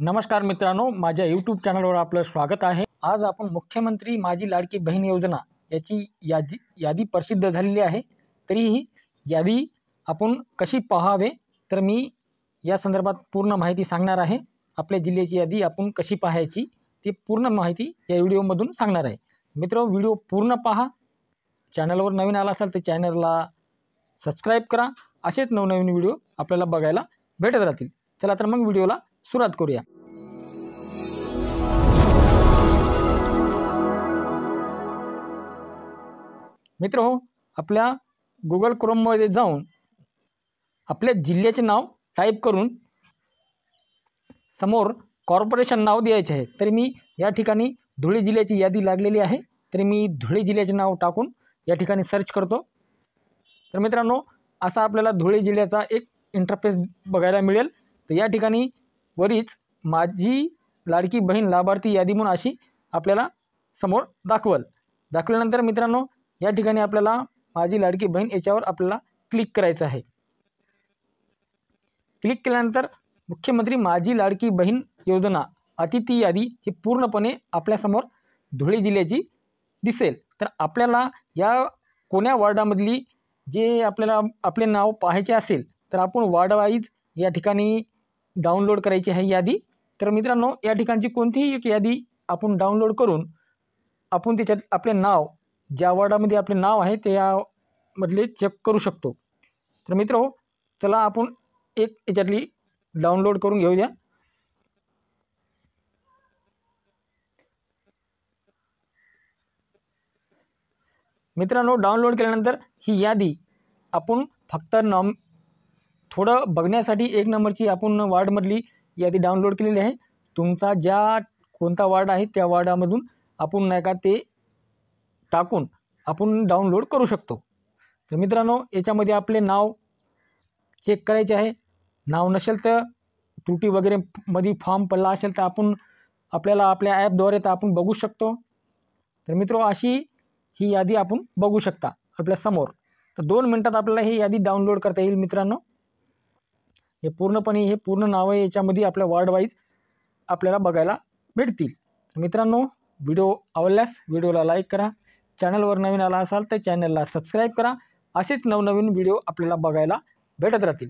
नमस्कार मित्रांनो, माझ्या यूट्यूब चॅनलवर आपलं स्वागत आहे। आज आपण मुख्यमंत्री माझी लाडकी बहीण योजना याची यादी प्रसिद्ध झालेली आहे। तरी ही यादी आपण कशी पाहावे तर मी या संदर्भात पूर्ण माहिती सांगणार आहे। आपल्या जिल्ह्याची यादी आपण कशी पाहायची ती पूर्ण माहिती या व्हिडिओमधून सांगणार आहे। मित्रो, व्हिडिओ पूर्ण पहा। चॅनलवर नवीन आला असाल तर चॅनलला सबस्क्राइब करा। असेच नवनवीन व्हिडिओ आपल्याला बघायला भेटत राहतील। चला तर मग व्हिडिओला सुरुवात करूया। मित्रो, आपल्या गूगल क्रोममध्ये जाऊन आपल्या जिल्ह्याचे नाव टाईप करून समोर कॉर्पोरेशन नाव द्यायचे आहे। तर मी या ठिकाणी धुळे जिल्ह्याची यादी लागलेली आहे, तर मी धुळे जिल्ह्याचे नाव टाकून या ठिकाणी सर्च करतो। तर मित्रांनो, असा आपल्याला धुळे जिल्ह्याचा एक इंटरफेस बघायला मिळेल। तर या ठिकाणी वरीच माझी लाडकी बहीण लाभार्थी यादी म्हणून अशी आपल्याला समोर दाखवल्यानंतर मित्रांनो, या ठिकाणी आपल्याला माझी लाडकी बहीण याच्यावर आपल्याला क्लिक करायचं आहे। क्लिक केल्यानंतर मुख्यमंत्री माझी लाडकी बहीण योजना अतिथी यादी ही पूर्णपणे आपल्यासमोर धुळे जिल्ह्याची दिसेल। तर आपल्याला या कोण्या वार्डामधली जे आपल्याला आपले नाव पाहायचे असेल तर आपण वार्ड वाईज या ठिकाणी डाउनलोड करायची आहे यादी। तर मित्रांनो, या ठिकाणची कोणतीही एक यादी आपण डाउनलोड करून आपण त्याच्यात आपले नाव ज्या वार्डामध्ये आपले नाव आहे त्यामधले चेक करू शकतो। तर मित्रो, चला आपण एक याच्यातली डाउनलोड करून घेऊया। मित्रांनो, डाउनलोड केल्यानंतर ही यादी आपण फक्त थोडं बघण्यासाठी एक नंबरची आपण वार्डमधली यादी डाउनलोड केलेली आहे। तुमचा ज्या कोणता वार्ड आहे त्या वार्डामधून आपण नाही का ते टाकून आपण डाउनलोड करू शकतो। तर मित्रांनो, याच्यामध्ये आपले नाव चेक करायचे आहे। नाव नसेल तर त्रुटी वगैरे मध्ये फॉर्म पडला असेल तर आपण आपल्याला आपल्या ॲपद्वारे तर आपण बघू शकतो। तर मित्रो, अशी ही यादी आपण बघू शकता आपल्या समोर। तर 2 मिनिटात आपल्याला ही यादी डाउनलोड करता येईल। मित्रांनो, हे पूर्ण नाव आहे, याच्यामध्ये आपल्या वार्ड वाईज आपल्याला बघायला भेटतील। तर मित्रांनो, व्हिडिओ आवडल्यास व्हिडिओला लाईक करा। चॅनलवर नवीन आला असाल तर चॅनलला सबस्क्राइब करा। असेच नवनवीन व्हिडिओ आपल्याला बघायला भेटत राहतील।